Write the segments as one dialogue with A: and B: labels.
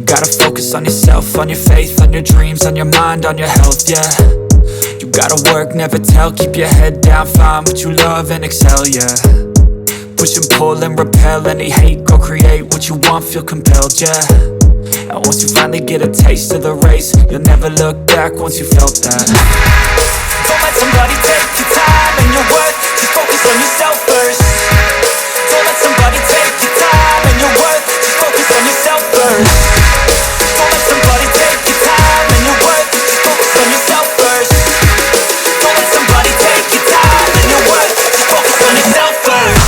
A: gotta focus on yourself, on your faith, on your dreams, on your mind, on your health, yeah. You gotta work, never tell, keep your head down, find what you love and excel, yeah. Push and pull and repel any hate, go create what you want, feel compelled, yeah. And once you finally get a taste of the race, you'll never look back once you felt that. Don't let somebody take your time and your worth, just focus on yourself first. Don't let somebody take your time and your worth, just focus on yourself first. Don't let somebody take your time and your worth, just focus on yourself first. Don't let somebody take your time and your worth, just focus on yourself first.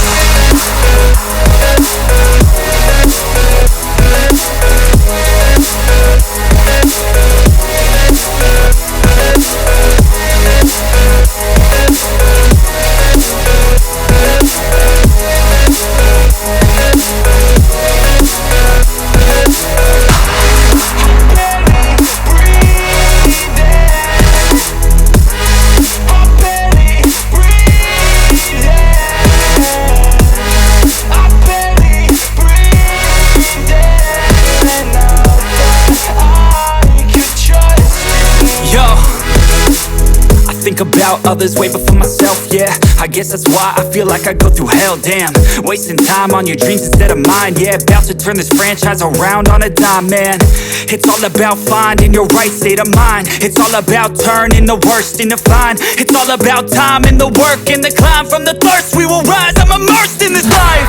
A: About others way before myself, yeah. I guess that's why I feel like I go through hell, damn. Wasting time on your dreams instead of mine, yeah. About to turn this franchise around on a dime, man. It's all about finding your right state of mind. It's all about turning the worst into fine. It's all about time and the work and the climb. From the thirst we will rise, I'm immersed in this life.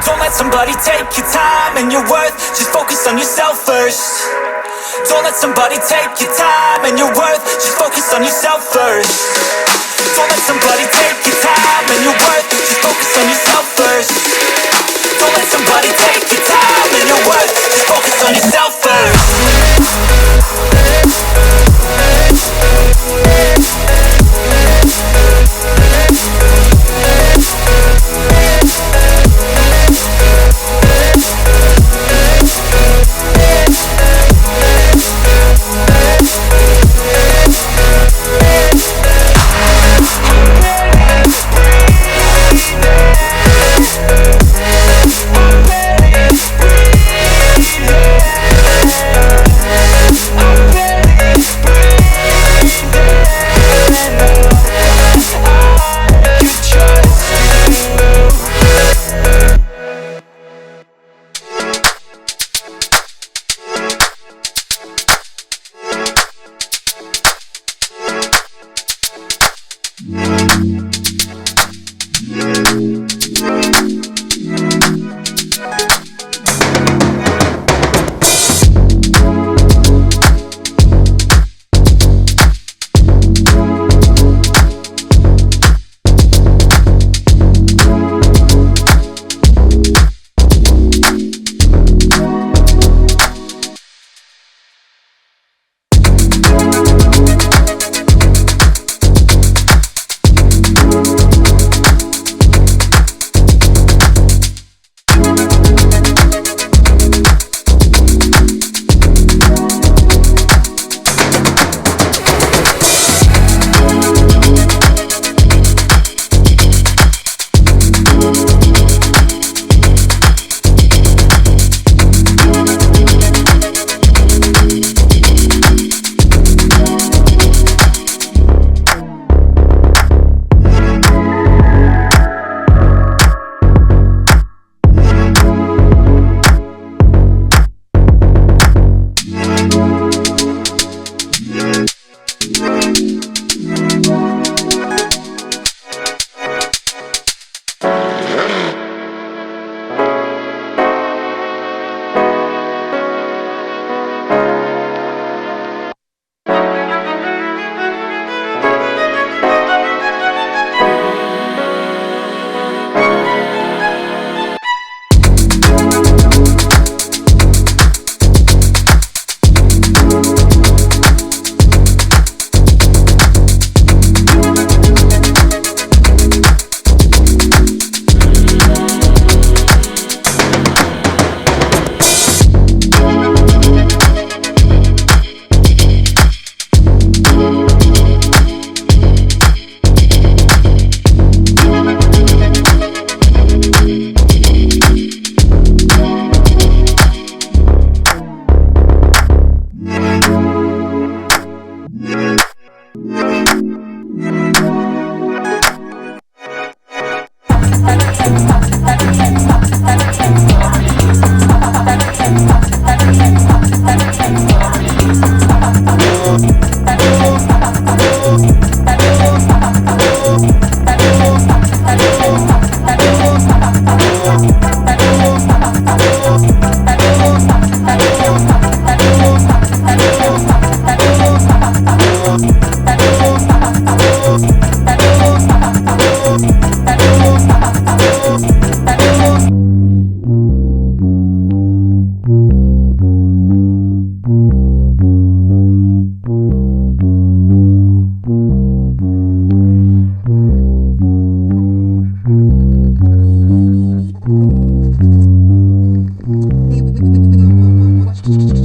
A: Don't let somebody take your time and your worth, just focus on yourself first. Don't let somebody take your time and your worth, just focus on yourself first. Don't let somebody take your time and your worth, just focus on yourself first. Don't let somebody take your time and your worth, just focus on yourself first.
B: Bye.